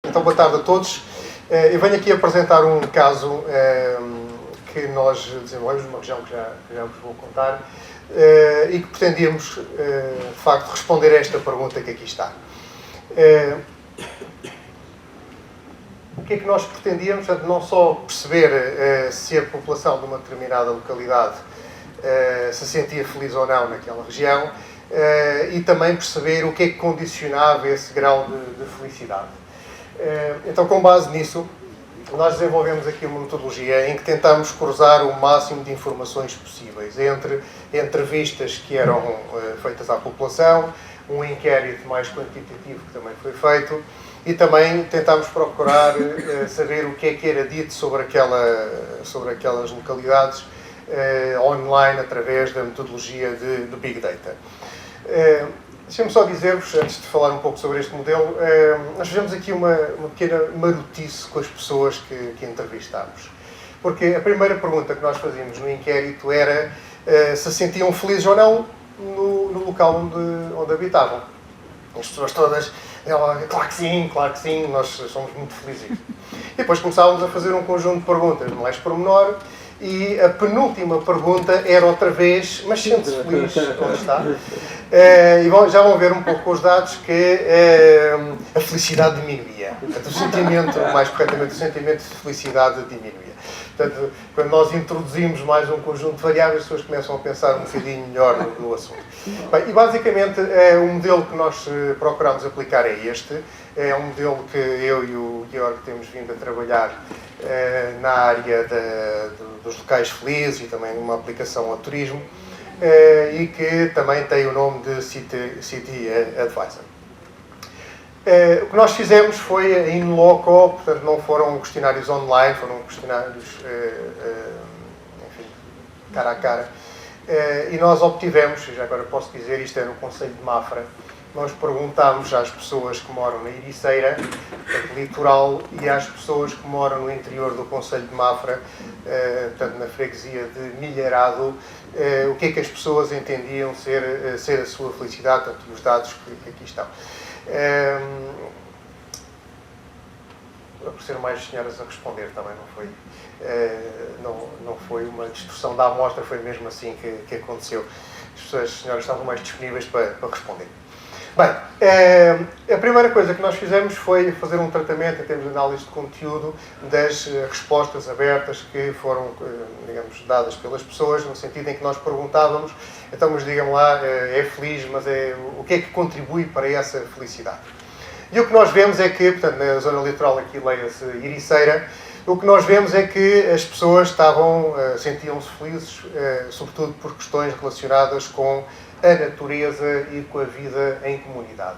Então, boa tarde a todos. Eu venho aqui apresentar um caso que nós desenvolvemos numa região que já vos vou contar e que pretendíamos, de facto, responder a esta pergunta que aqui está. O que é que nós pretendíamos? Portanto, não só perceber se a população de uma determinada localidade se sentia feliz ou não naquela região e também perceber o que é que condicionava esse grau de felicidade. Então, com base nisso, nós desenvolvemos aqui uma metodologia em que tentamos cruzar o máximo de informações possíveis entre entrevistas que eram feitas à população, um inquérito mais quantitativo que também foi feito e também tentámos procurar saber o que era dito sobre aquelas localidades online através da metodologia de Big Data. Deixem-me só dizer-vos, antes de falar um pouco sobre este modelo, nós fizemos aqui uma pequena marotice com as pessoas que entrevistámos. Porque a primeira pergunta que nós fazíamos no inquérito era se sentiam felizes ou não no local onde habitavam. As pessoas todas, claro que sim, nós somos muito felizes. E depois começávamos a fazer um conjunto de perguntas mais pormenor. E a penúltima pergunta era outra vez, mas sente-se feliz onde está? E já vão ver um pouco com os dados que a felicidade diminuía. Portanto, o sentimento, mais corretamente, o sentimento de felicidade diminuía. Portanto, quando nós introduzimos mais um conjunto de variáveis, as pessoas começam a pensar um bocadinho melhor no assunto. Bem, e basicamente, o modelo que nós procuramos aplicar é este. É um modelo que eu e o Georg temos vindo a trabalhar na área dos locais felizes e também uma aplicação ao turismo e que também tem o nome de City Advisor. O que nós fizemos foi in loco, portanto não foram questionários online, foram questionários enfim, cara a cara. E nós obtivemos, já agora posso dizer, isto é no Concelho de Mafra, nós perguntámos às pessoas que moram na Ericeira, portanto, litoral, e às pessoas que moram no interior do Concelho de Mafra, portanto, na freguesia de Milharado, o que é que as pessoas entendiam ser a sua felicidade, portanto, os dados que aqui estão. Apareceram mais senhoras a responder também, não foi? Não foi uma distorção da amostra, foi mesmo assim que aconteceu. As senhoras estavam mais disponíveis para responder. Bem, a primeira coisa que nós fizemos foi fazer um tratamento em termos de análise de conteúdo das respostas abertas que foram, digamos, dadas pelas pessoas, no sentido em que nós perguntávamos, então, mas digam lá, é feliz, mas o que é que contribui para essa felicidade? E o que nós vemos é que, portanto, na zona litoral aqui leia-se Ericeira, o que nós vemos é que as pessoas sentiam-se felizes, sobretudo por questões relacionadas com a natureza e com a vida em comunidade.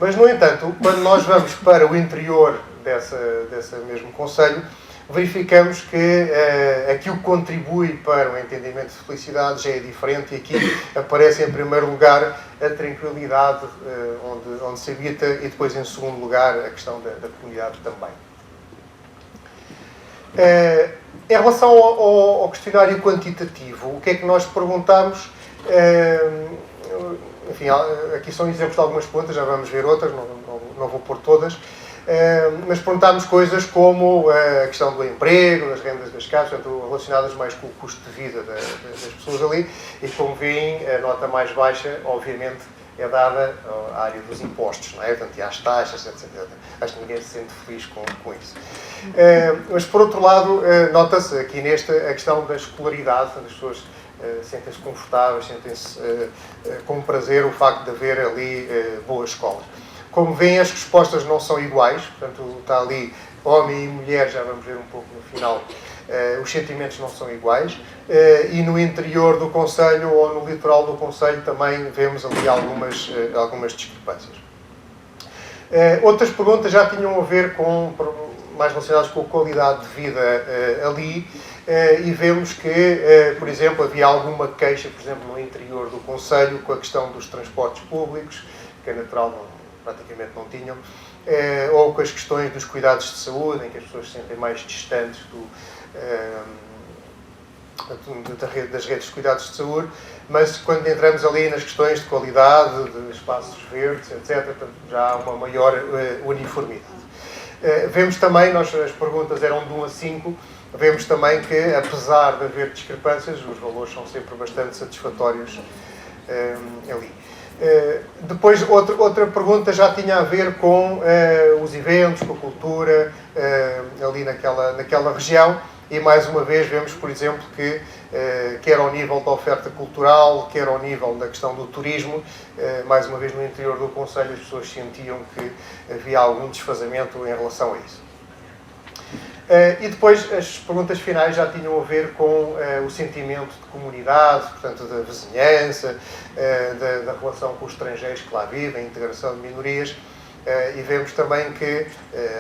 Mas, no entanto, quando nós vamos para o interior desse mesmo concelho, verificamos que aquilo que contribui para o entendimento de felicidade já é diferente e aqui aparece em primeiro lugar a tranquilidade onde se habita e depois em segundo lugar a questão da comunidade também. Em relação ao questionário quantitativo, o que é que nós perguntamos? Enfim, aqui são exemplos de algumas perguntas, já vamos ver outras, não vou pôr todas, mas perguntámos coisas como a questão do emprego, das rendas das casas, portanto, relacionadas mais com o custo de vida das pessoas ali, e como veem, a nota mais baixa, obviamente, é dada à área dos impostos, não é? Portanto, e às taxas, etc. Acho que ninguém se sente feliz com isso. Mas, por outro lado, nota-se aqui a questão da escolaridade, portanto, as pessoas sentem-se confortáveis, sentem-se com prazer o facto de haver ali boas escolas. Como veem, as respostas não são iguais, portanto, está ali homem e mulher, já vamos ver um pouco no final, os sentimentos não são iguais, e no interior do concelho ou no litoral do concelho também vemos ali algumas discrepâncias. Outras perguntas já tinham a ver mais relacionadas com a qualidade de vida ali, e vemos que, por exemplo, havia alguma queixa, por exemplo, no interior do concelho com a questão dos transportes públicos, que é natural, praticamente não tinham, ou com as questões dos cuidados de saúde, em que as pessoas se sentem mais distantes das redes de cuidados de saúde, mas quando entramos ali nas questões de qualidade, de espaços verdes, etc., já há uma maior uniformidade. Vemos também, as perguntas eram de 1 a 5, vemos também que, apesar de haver discrepâncias, os valores são sempre bastante satisfatórios ali. Depois, outra pergunta já tinha a ver com os eventos, com a cultura, ali naquela região, e mais uma vez vemos, por exemplo, que quer ao nível da oferta cultural, quer ao nível da questão do turismo, mais uma vez no interior do concelho as pessoas sentiam que havia algum desfazamento em relação a isso. E depois as perguntas finais já tinham a ver com o sentimento de comunidade, portanto da vizinhança, da relação com os estrangeiros que lá vivem, a integração de minorias, e vemos também que,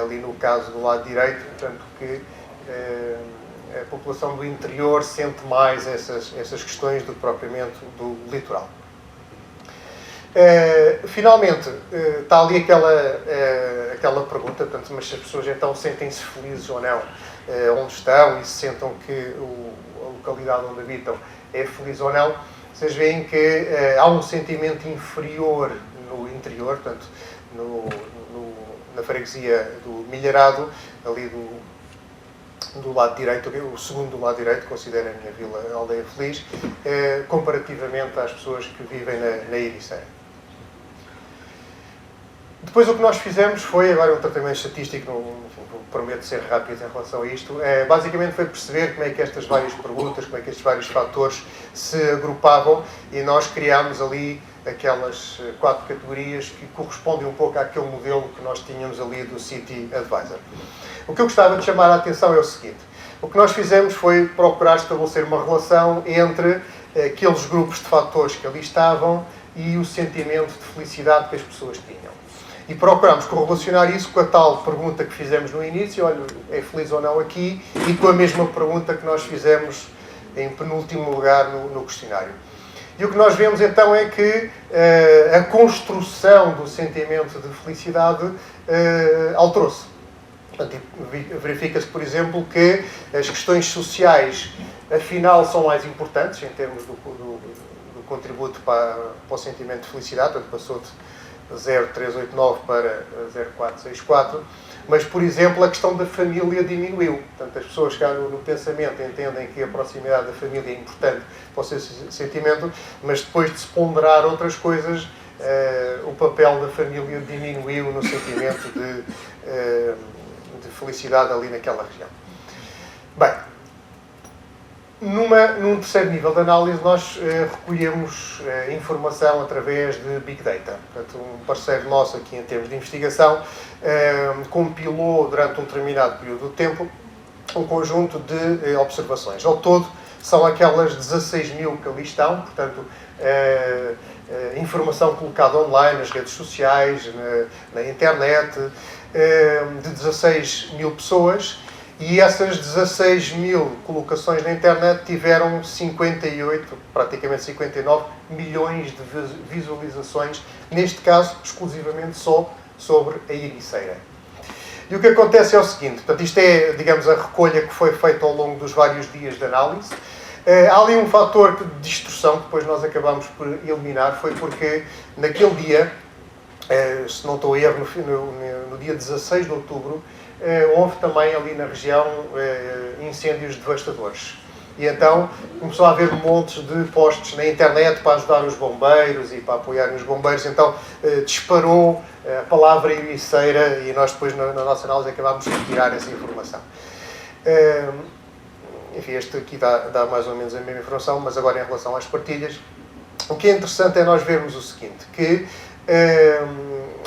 ali no caso do lado direito, portanto, que a população do interior sente mais essas questões do que propriamente do litoral. Finalmente, está ali aquela pergunta, portanto, mas se as pessoas então sentem-se felizes ou não onde estão e se sentam que a localidade onde habitam é feliz ou não, vocês veem que há um sentimento inferior no interior, portanto, na freguesia do Milharado, ali do lado direito, o segundo do lado direito, considero a minha vila Aldeia Feliz, comparativamente às pessoas que vivem na Ericeira. Depois o que nós fizemos foi, agora um tratamento estatístico, prometo ser rápido em relação a isto, basicamente foi perceber como é que estas várias perguntas, como é que estes vários fatores se agrupavam, e nós criámos ali aquelas 4 categorias que correspondem um pouco àquele modelo que nós tínhamos ali do City Advisor. O que eu gostava de chamar a atenção é o seguinte: o que nós fizemos foi procurar estabelecer uma relação entre aqueles grupos de fatores que ali estavam e o sentimento de felicidade que as pessoas tinham. E procurámos correlacionar isso com a tal pergunta que fizemos no início, olha, é feliz ou não aqui, e com a mesma pergunta que nós fizemos em penúltimo lugar no questionário. E o que nós vemos então é que a construção do sentimento de felicidade alterou-se. Verifica-se, por exemplo, que as questões sociais, afinal, são mais importantes em termos do contributo para o sentimento de felicidade, portanto, passou de 0,389 para 0,464, mas, por exemplo, a questão da família diminuiu. Portanto, as pessoas que no pensamento entendem que a proximidade da família é importante para o seu sentimento, mas depois de se ponderar outras coisas, o papel da família diminuiu no sentimento de felicidade ali naquela região. Bem, num terceiro nível de análise, nós recolhemos informação através de Big Data. Portanto, um parceiro nosso aqui em termos de investigação compilou durante um determinado período de tempo um conjunto de observações. Ao todo, são aquelas 16 mil que ali estão, portanto, informação colocada online, nas redes sociais, na internet, de 16 mil pessoas. E essas 16 mil colocações na internet tiveram 58, praticamente 59 milhões de visualizações, neste caso, exclusivamente só sobre a Ericeira. E o que acontece é o seguinte, portanto, isto é, digamos, a recolha que foi feita ao longo dos vários dias de análise. Há ali um fator de distorção que depois nós acabamos por eliminar, foi porque naquele dia, se não estou a erro, no dia 16 de outubro, houve também ali na região incêndios devastadores. E então começou a haver montes de posts na internet para ajudar os bombeiros e para apoiarem os bombeiros. Então disparou a palavra Ericeira e nós depois na nossa análise acabámos de retirar essa informação. Enfim, este aqui dá mais ou menos a mesma informação, mas agora em relação às partilhas. O que é interessante é nós vermos o seguinte, que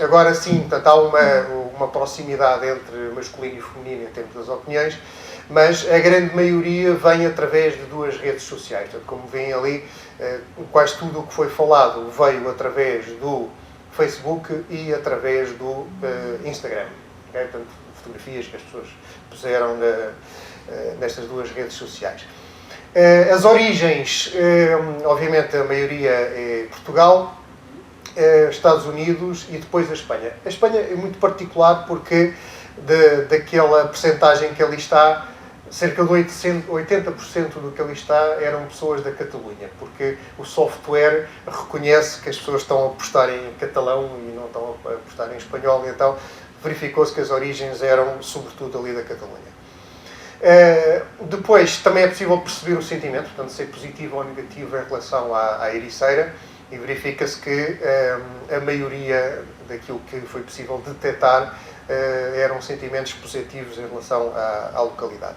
agora sim, portanto, há uma proximidade entre masculino e feminino em termos das opiniões, mas a grande maioria vem através de 2 redes sociais. Portanto, como veem ali, quase tudo o que foi falado veio através do Facebook e através do Instagram. Okay? Portanto, fotografias que as pessoas puseram nestas 2 redes sociais. As origens, obviamente, a maioria é Portugal, Estados Unidos e depois a Espanha. A Espanha é muito particular porque daquela percentagem que ali está, cerca de 80% do que ali está eram pessoas da Catalunha, porque o software reconhece que as pessoas estão a apostar em catalão e não estão a apostar em espanhol, e então verificou-se que as origens eram sobretudo ali da Catalunha. Depois também é possível perceber o sentimento, portanto, ser positivo ou negativo em relação à Ericeira, e verifica-se que a maioria daquilo que foi possível detectar eram sentimentos positivos em relação à localidade.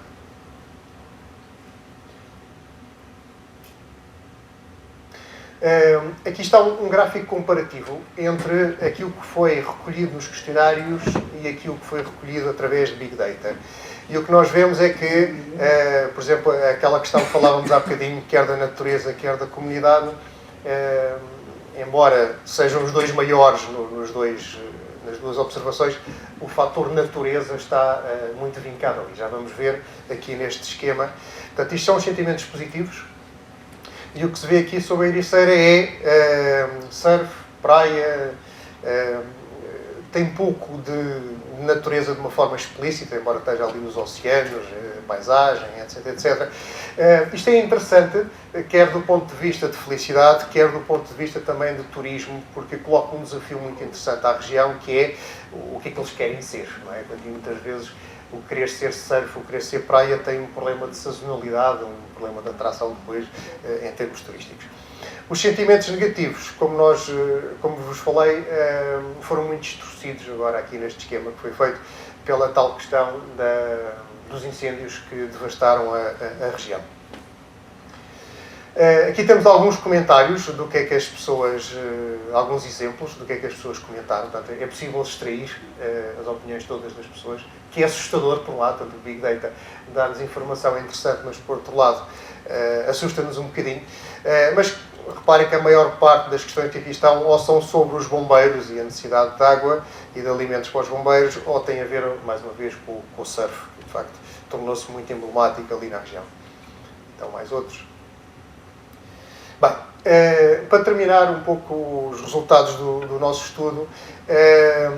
Aqui está um gráfico comparativo entre aquilo que foi recolhido nos questionários e aquilo que foi recolhido através de Big Data. E o que nós vemos é que, por exemplo, aquela questão que falávamos há bocadinho, quer da natureza, quer da comunidade, embora sejam os dois maiores nas duas observações, o fator natureza está muito vincado ali. Já vamos ver aqui neste esquema. Portanto, isto são os sentimentos positivos. E o que se vê aqui sobre a Ericeira é surf, praia, tem pouco de natureza de uma forma explícita, embora esteja ali os oceanos, paisagem, etc, etc. Isto é interessante, quer do ponto de vista de felicidade, quer do ponto de vista também de turismo, porque coloca um desafio muito interessante à região, que é o que é que eles querem ser, não é? Portanto, muitas vezes o querer ser surf, o querer ser praia tem um problema de sazonalidade, um problema de atração depois em termos turísticos. Os sentimentos negativos, como vos falei, foram muito distorcidos agora aqui neste esquema que foi feito pela tal questão dos incêndios que devastaram a região. Aqui temos alguns comentários do que é que as pessoas, alguns exemplos do que é que as pessoas comentaram. Portanto, é possível extrair as opiniões todas das pessoas, que é assustador por um lado, portanto, o Big Data dá-nos informação interessante, mas por outro lado assusta-nos um bocadinho. Mas reparem que a maior parte das questões que aqui estão ou são sobre os bombeiros e a necessidade de água e de alimentos para os bombeiros, ou tem a ver, mais uma vez, com o surf, que de facto tornou-se muito emblemático ali na região. Então, mais outros. Bem, para terminar um pouco os resultados do nosso estudo,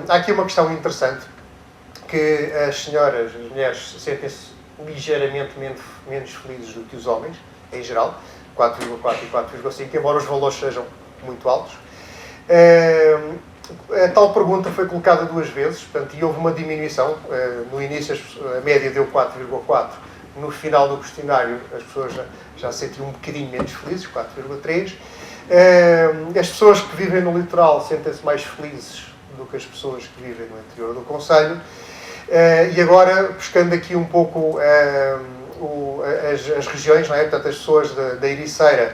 há aqui uma questão interessante, que as senhoras, as mulheres, sentem-se ligeiramente menos felizes do que os homens, em geral, 4,4 e 4,5, embora os valores sejam muito altos. A tal pergunta foi colocada 2 vezes, portanto, e houve uma diminuição. No início a média deu 4,4. No final do questionário as pessoas já se sentiam um bocadinho menos felizes, 4,3. As pessoas que vivem no litoral sentem-se mais felizes do que as pessoas que vivem no interior do concelho. E agora, buscando aqui um pouco as regiões, não é? Portanto, as pessoas da Ericeira,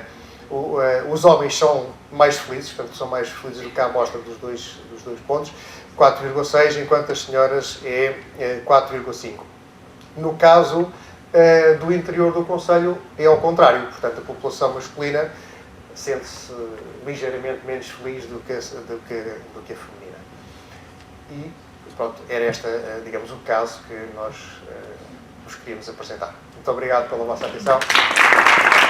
os homens são mais felizes, portanto, são mais felizes do que a amostra dos dois pontos, 4,6, enquanto as senhoras é 4,5. No caso do interior do concelho é ao contrário, portanto a população masculina sente-se ligeiramente menos feliz do que a feminina. E pronto, era digamos, o caso que nós vos queríamos apresentar. Muito obrigado pela vossa atenção.